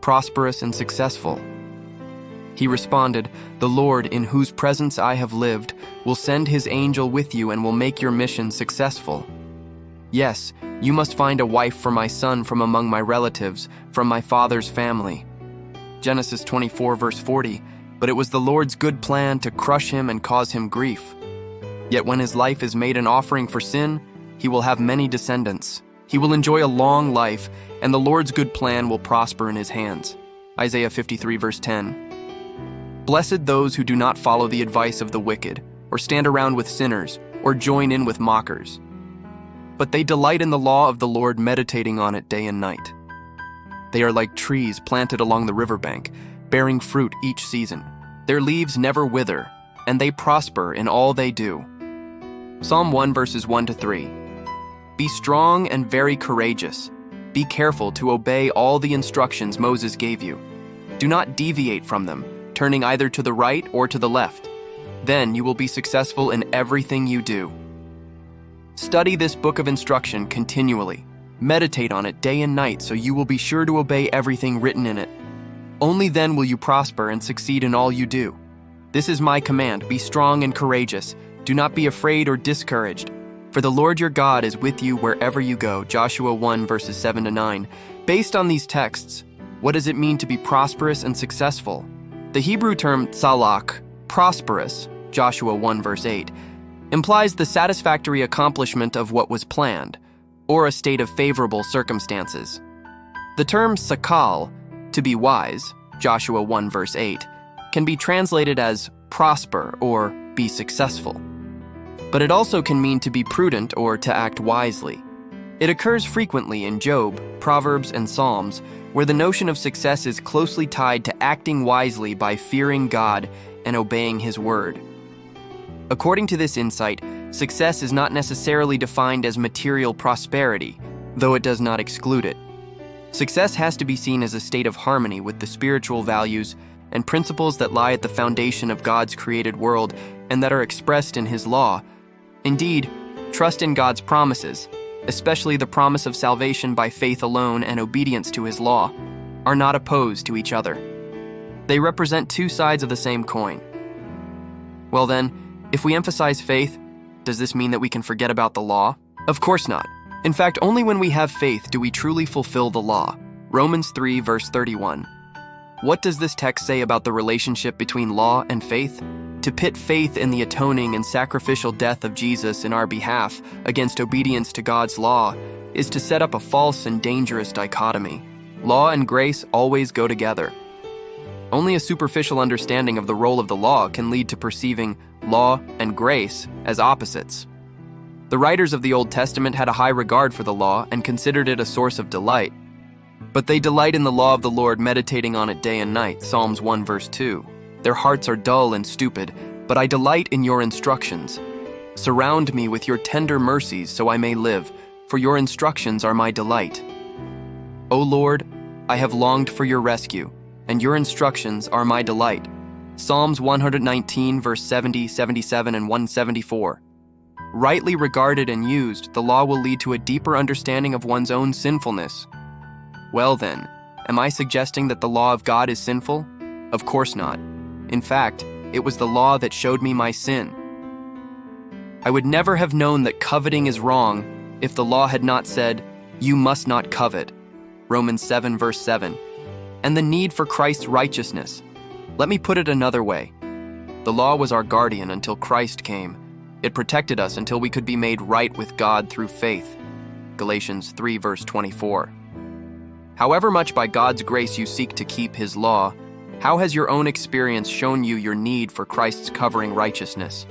prosperous and successful?" He responded, "The Lord, in whose presence I have lived, will send his angel with you and will make your mission successful. Yes, you must find a wife for my son from among my relatives, from my father's family." Genesis 24, verse 40, "But it was the Lord's good plan to crush him and cause him grief. Yet when his life is made an offering for sin, he will have many descendants. He will enjoy a long life, and the Lord's good plan will prosper in his hands." Isaiah 53, verse 10. "Blessed those who do not follow the advice of the wicked, or stand around with sinners, or join in with mockers. But they delight in the law of the Lord, meditating on it day and night. They are like trees planted along the riverbank, bearing fruit each season. Their leaves never wither, and they prosper in all they do." Psalm 1, verses 1-3. "Be strong and very courageous. Be careful to obey all the instructions Moses gave you. Do not deviate from them, turning either to the right or to the left. Then you will be successful in everything you do." Study this book of instruction continually. Meditate on it day and night so you will be sure to obey everything written in it. Only then will you prosper and succeed in all you do. This is my command: be strong and courageous. Do not be afraid or discouraged, for the Lord your God is with you wherever you go. Joshua 1, verses 7-9. Based on these texts, what does it mean to be prosperous and successful? The Hebrew term tzalak, prosperous, Joshua 1, verse 8, implies the satisfactory accomplishment of what was planned, or a state of favorable circumstances. The term sakal, to be wise, Joshua 1, verse 8, can be translated as prosper or be successful. But it also can mean to be prudent or to act wisely. It occurs frequently in Job, Proverbs, and Psalms, where the notion of success is closely tied to acting wisely by fearing God and obeying his word. According to this insight, success is not necessarily defined as material prosperity, though it does not exclude it. Success has to be seen as a state of harmony with the spiritual values and principles that lie at the foundation of God's created world and that are expressed in his law. Indeed, trust in God's promises, especially the promise of salvation by faith alone and obedience to his law, are not opposed to each other. They represent two sides of the same coin. Well then, if we emphasize faith, does this mean that we can forget about the law? Of course not. In fact, only when we have faith do we truly fulfill the law. Romans 3, verse 31. What does this text say about the relationship between law and faith? To pit faith in the atoning and sacrificial death of Jesus in our behalf against obedience to God's law is to set up a false and dangerous dichotomy. Law and grace always go together. Only a superficial understanding of the role of the law can lead to perceiving law and grace as opposites. The writers of the Old Testament had a high regard for the law and considered it a source of delight. But they delight in the law of the Lord, meditating on it day and night. Psalms 1, verse 2. Their hearts are dull and stupid, but I delight in your instructions. Surround me with your tender mercies so I may live, for your instructions are my delight. O Lord, I have longed for your rescue, and your instructions are my delight. Psalms 119, verse 70, 77, and 174. Rightly regarded and used, the law will lead to a deeper understanding of one's own sinfulness. Well then, am I suggesting that the law of God is sinful? Of course not. In fact, it was the law that showed me my sin. I would never have known that coveting is wrong if the law had not said, "You must not covet." Romans 7, verse 7. And the need for Christ's righteousness. Let me put it another way. The law was our guardian until Christ came. It protected us until we could be made right with God through faith. Galatians 3, verse 24. However much by God's grace you seek to keep his law, how has your own experience shown you your need for Christ's covering righteousness?